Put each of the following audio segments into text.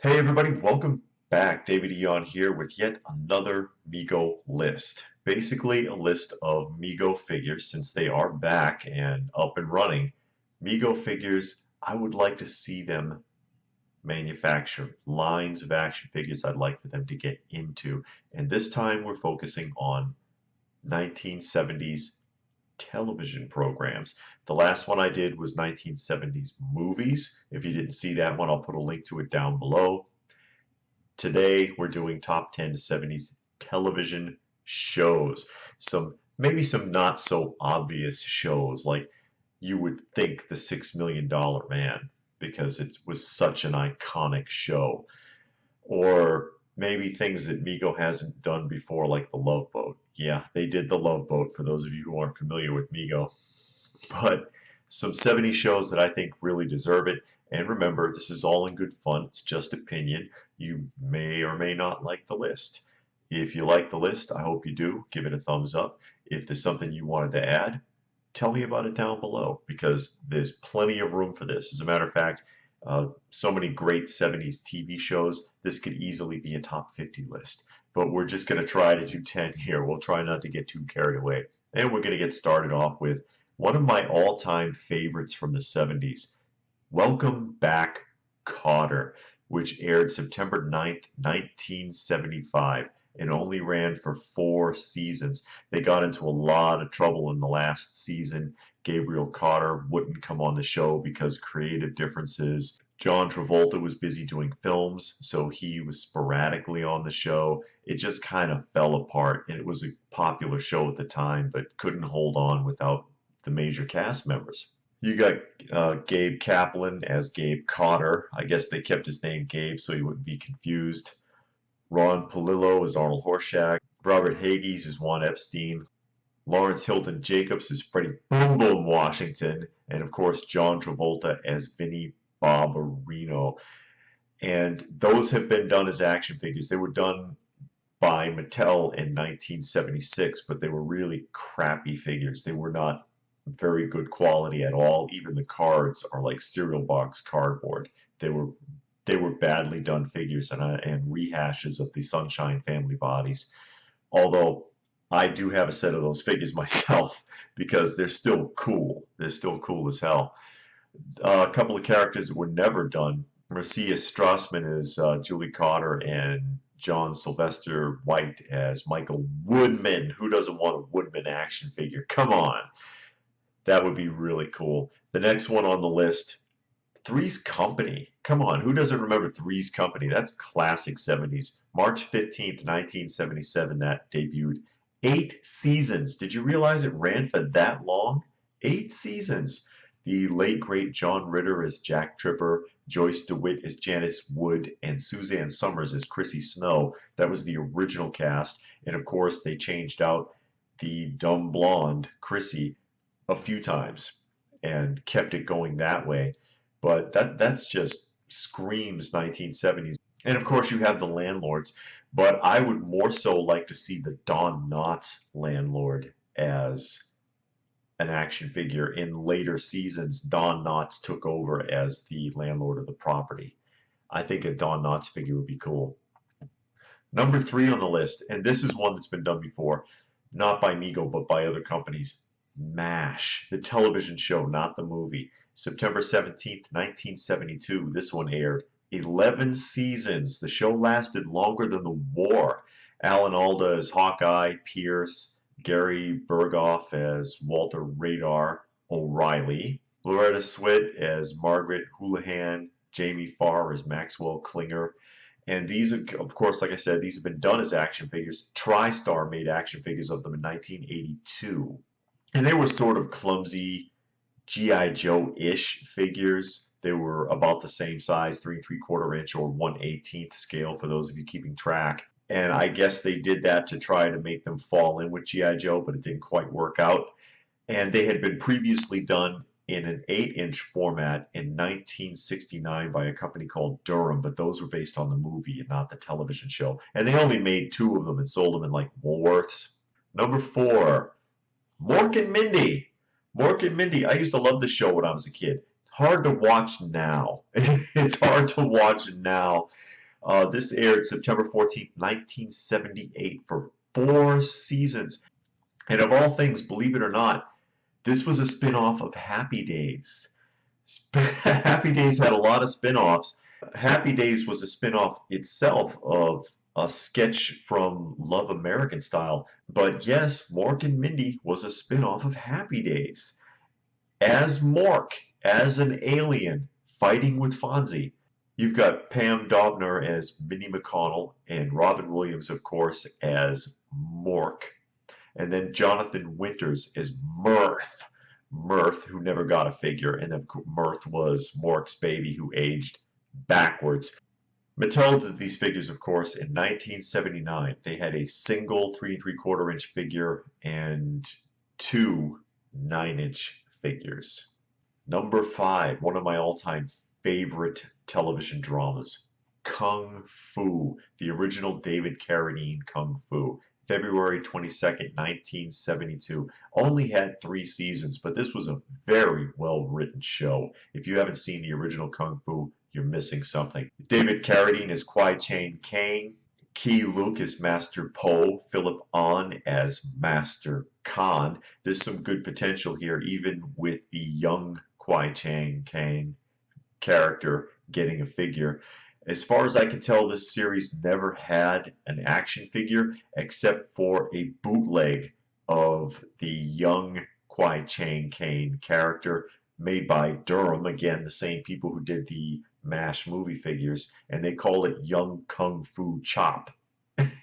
Hey everybody, welcome back. David Eon here with yet another MEGO list. Basically a list of MEGO figures since they are back and up and running. MEGO figures, I would like to see them manufacture lines of action figures I'd like for them to get into. And this time we're focusing on 1970s television programs. The last one I did was 1970s movies. If you didn't see that one, I'll put a link to it down below. Today we're doing top 10 70s television shows. Maybe some not so obvious shows like you would think The $6 Million Man because it was such an iconic show. Or maybe things that MEGO hasn't done before, like The Love Boat. Yeah, they did The Love Boat for those of you who aren't familiar with MEGO. But some 70 shows that I think really deserve it. And remember, this is all in good fun. It's just opinion. You may or may not like the list. If you like the list, I hope you do. Give it a thumbs up. If there's something you wanted to add, tell me about it down below because there's plenty of room for this. As a matter of fact, so many great 70s TV shows, this could easily be a top 50 list. But we're just going to try to do 10 here. We'll try not to get too carried away. And we're going to get started off with one of my all-time favorites from the 70s. Welcome Back, Kotter, which aired September 9th, 1975 and only ran for 4 seasons. They got into a lot of trouble in the last season. Gabriel Kotter wouldn't come on the show because creative differences. John Travolta was busy doing films, so he was sporadically on the show. It just kind of fell apart, and it was a popular show at the time, but couldn't hold on without the major cast members. You got Gabe Kaplan as Gabe Kotter. I guess they kept his name Gabe so he wouldn't be confused. Ron Palillo as Arnold Horshack. Robert Hagees as Juan Epstein. Lawrence Hilton Jacobs as Freddie Boom Boom Washington. And of course, John Travolta as Vinnie Barbarino. And those have been done as action figures. They were done by Mattel in 1976, but they were really crappy figures. They were not very good quality at all. Even the cards are like cereal box cardboard. They were badly done figures and rehashes of the Sunshine Family bodies. Although I do have a set of those figures myself because they're still cool. They're still cool as hell. A couple of characters that were never done. Marcia Strassman as Julie Kotter and John Sylvester White as Michael Woodman. Who doesn't want a Woodman action figure? Come on. That would be really cool. The next one on the list, Three's Company. Come on, who doesn't remember Three's Company? That's classic 70s. March 15th, 1977, that debuted. 8 seasons. Did you realize it ran for that long? 8 seasons. The late, great John Ritter as Jack Tripper, Joyce DeWitt as Janice Wood, and Suzanne Summers as Chrissy Snow. That was the original cast. And of course, they changed out the dumb blonde, Chrissy, a few times and kept it going that way. But that's just screams 1970s. And of course you have the landlords, but I would more so like to see the Don Knotts landlord as an action figure. In later seasons, Don Knotts took over as the landlord of the property. I think a Don Knotts figure would be cool. Number 3 on the list, and this is one that's been done before, not by MEGO but by other companies. MASH, the television show, not the movie. September 17th, 1972, this one aired. 11 seasons. The show lasted longer than the war. Alan Alda as Hawkeye, Pierce, Gary Berghoff as Walter Radar O'Reilly, Loretta Swit as Margaret Houlihan, Jamie Farr as Maxwell Klinger. And these, of course, like I said, these have been done as action figures. TriStar made action figures of them in 1982. And they were sort of clumsy G.I. Joe-ish figures. They were about the same size, 3 3/4 inch or 1/18 scale for those of you keeping track. And I guess they did that to try to make them fall in with G.I. Joe, but it didn't quite work out. And they had been previously done in an 8-inch format in 1969 by a company called Durham, but those were based on the movie and not the television show. And they only made 2 of them and sold them in like Woolworths. Number 4. Mork and Mindy. Mork and Mindy. I used to love the show when I was a kid. Hard to watch now. It's hard to watch now This aired September 14th, 1978 for 4 seasons. And of all things, believe it or not, this was a spin-off of Happy Days. Happy Days had a lot of spin-offs. Happy Days was a spin-off itself of a sketch from Love American Style. But yes, Mork and Mindy was a spin-off of Happy Days. As Mork, as an alien, fighting with Fonzie. You've got Pam Dobner as Minnie McConnell and Robin Williams, of course, as Mork. And then Jonathan Winters as Mirth. Mirth, who never got a figure, and then Mirth was Mork's baby who aged backwards. Mattel did these figures, of course, in 1979. They had a single 3 3/4 inch figure and 2 9-inch figures. Number 5, one of my all-time favorite television dramas, Kung Fu, the original David Carradine Kung Fu. February 22nd, 1972. Only had 3 seasons, but this was a very well-written show. If you haven't seen the original Kung Fu, you're missing something. David Carradine as Kwai Chang Caine, Key Luke as Master Po, Philip Ahn as Master Khan. There's some good potential here, even with the young Kwai Chang Caine character getting a figure. As far as I can tell, this series never had an action figure except for a bootleg of the young Kwai Chang Caine character made by Durham, again, the same people who did the MASH movie figures, and they call it Young Kung Fu Chop.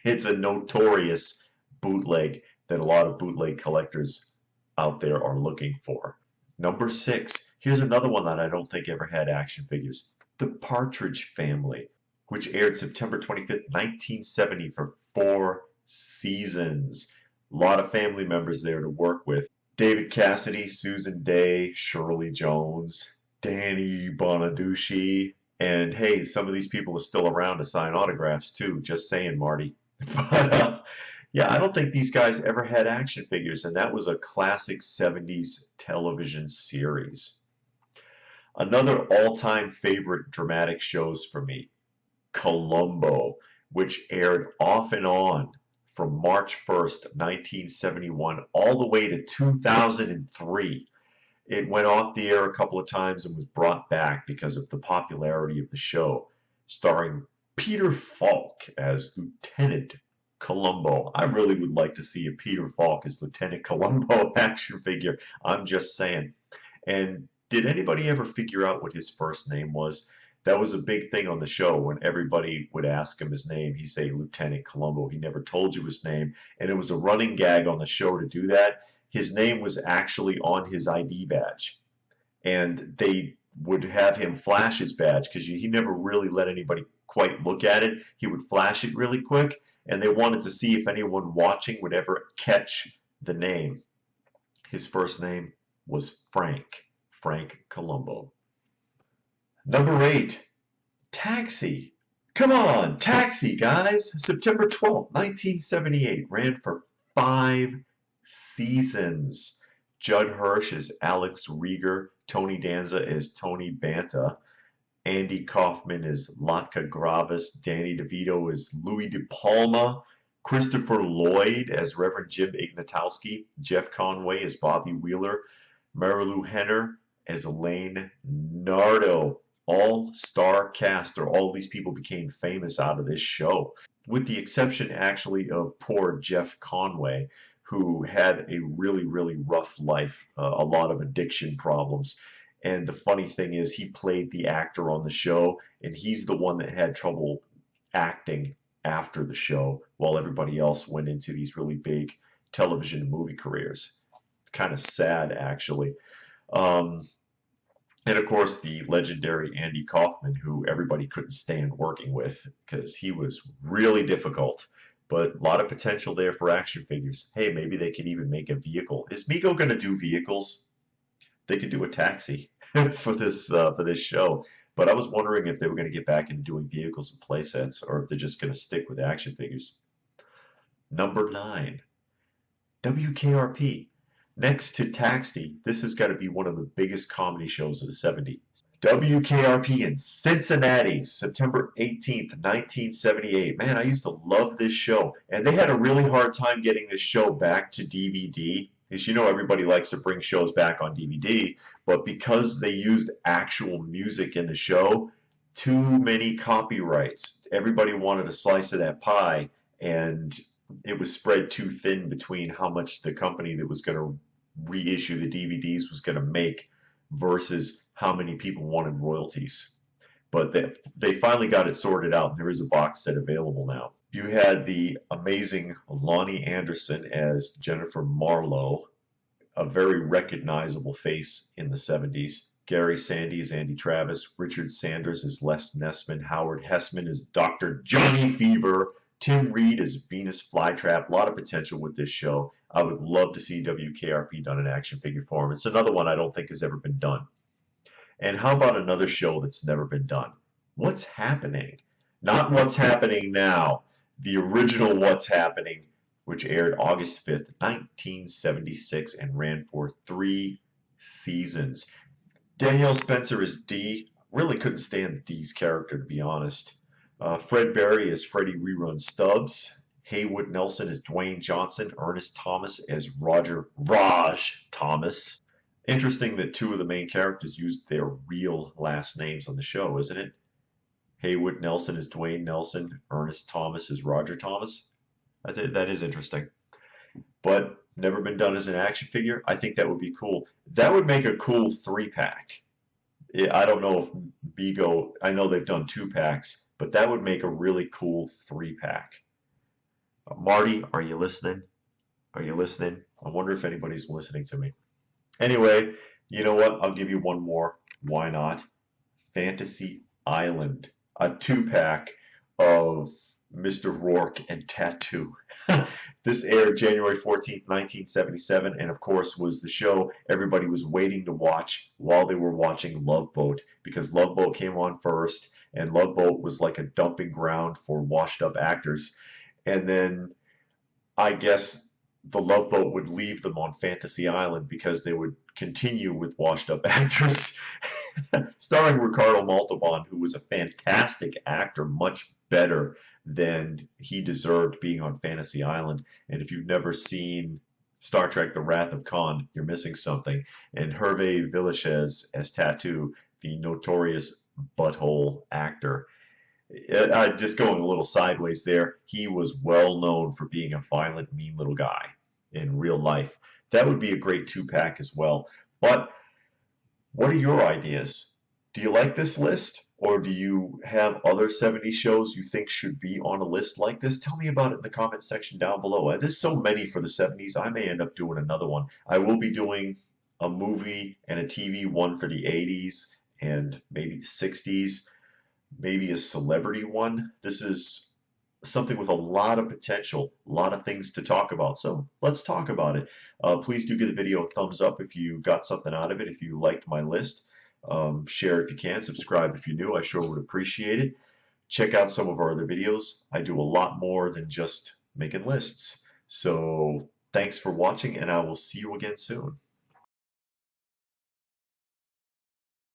It's a notorious bootleg that a lot of bootleg collectors out there are looking for. Number 6, here's another one that I don't think ever had action figures. The Partridge Family, which aired September 25th, 1970 for 4 seasons. A lot of family members there to work with. David Cassidy, Susan Day, Shirley Jones, Danny Bonaducci, and hey, some of these people are still around to sign autographs too. Just saying, Marty. But yeah, I don't think these guys ever had action figures, and that was a classic 70s television series. Another all-time favorite dramatic shows for me, Columbo, which aired off and on from March 1st, 1971 all the way to 2003. It went off the air a couple of times and was brought back because of the popularity of the show, starring Peter Falk as Lieutenant Columbo. I really would like to see a Peter Falk as Lieutenant Columbo action figure. I'm just saying. And did anybody ever figure out what his first name was? That was a big thing on the show. When everybody would ask him his name, he'd say Lieutenant Columbo. He never told you his name, and it was a running gag on the show to do that. His name was actually on his ID badge, and they would have him flash his badge because he never really let anybody quite look at it. He would flash it really quick, and they wanted to see if anyone watching would ever catch the name. His first name was Frank Columbo. Number 8, Taxi. Come on, Taxi, guys. September 12th, 1978. Ran for 5 seasons. Judd Hirsch as Alex Rieger. Tony Danza as Tony Banta. Andy Kaufman as Latka Gravis. Danny DeVito as Louis De Palma. Christopher Lloyd as Reverend Jim Ignatowski. Jeff Conway as Bobby Wheeler. Marilu Henner as Elaine Nardo. All-star cast, or all these people became famous out of this show, with the exception actually of poor Jeff Conway, who had a really, really rough life, a lot of addiction problems. And the funny thing is, he played the actor on the show, and he's the one that had trouble acting after the show, while everybody else went into these really big television and movie careers. It's kind of sad, actually. And of course, the legendary Andy Kaufman, who everybody couldn't stand working with because he was really difficult. But a lot of potential there for action figures. Hey, maybe they could even make a vehicle. Is Mego going to do vehicles? They could do a taxi for this show. But I was wondering if they were going to get back into doing vehicles and play sets, or if they're just going to stick with action figures. Number 9, WKRP. Next to Taxi, this has got to be one of the biggest comedy shows of the 70s. WKRP in Cincinnati, September 18th, 1978. Man, I used to love this show. And they had a really hard time getting this show back to DVD. As you know, everybody likes to bring shows back on DVD, but because they used actual music in the show, too many copyrights. Everybody wanted a slice of that pie, and it was spread too thin between how much the company that was going to reissue the DVDs was going to make versus how many people wanted royalties. But they finally got it sorted out, and there is a box set available now. You had the amazing Lonnie Anderson as Jennifer Marlowe, a very recognizable face in the 70s. Gary Sandy as Andy Travis, Richard Sanders as Les Nessman, Howard Hessman as Dr. Johnny Fever, Tim Reed as Venus Flytrap. A lot of potential with this show. I would love to see WKRP done in action figure form. It's another one I don't think has ever been done. And how about another show that's never been done? What's Happening? Not What's Happening Now. The original What's Happening, which aired August 5th, 1976 and ran for 3 seasons. Danielle Spencer as Dee. Really couldn't stand Dee's character, to be honest. Fred Berry as Freddie Rerun Stubbs. Haywood Nelson as Dwayne Johnson. Ernest Thomas as Raj Thomas. Interesting that 2 of the main characters used their real last names on the show, isn't it? Haywood Nelson as Dwayne Nelson. Ernest Thomas as Roger Thomas. That is interesting. But never been done as an action figure. I think that would be cool. That would make a cool 3-pack. I don't know if Mego, I know they've done 2-packs, but that would make a really cool 3-pack. Marty, are you listening? Are you listening? I wonder if anybody's listening to me. Anyway, you know what? I'll give you one more. Why not? Fantasy Island. A 2-pack of Mr. Rourke and Tattoo. This aired January 14th, 1977, and of course was the show everybody was waiting to watch while they were watching Love Boat, because Love Boat came on first, and Love Boat was like a dumping ground for washed up actors. And then I guess the Love Boat would leave them on Fantasy Island because they would continue with washed up actors. Starring Ricardo Montalban, who was a fantastic actor, much better than he deserved being on Fantasy Island. And if you've never seen Star Trek The Wrath of Khan, you're missing something. And Hervé Villechaize as Tattoo, the notorious butthole actor. Just going a little sideways there, he was well known for being a violent, mean little guy in real life. That would be a great 2-pack as well. But what are your ideas? Do you like this list? Or do you have other 70s shows you think should be on a list like this? Tell me about it in the comment section down below. There's so many for the 70s, I may end up doing another one. I will be doing a movie and a TV one for the 80s and maybe the 60s, maybe a celebrity one. This is something with a lot of potential, a lot of things to talk about. So let's talk about it. Please do give the video a thumbs up if you got something out of it, if you liked my list. Share if you can, subscribe if you're new, I sure would appreciate it. Check out some of our other videos. I do a lot more than just making lists. So thanks for watching, and I will see you again soon.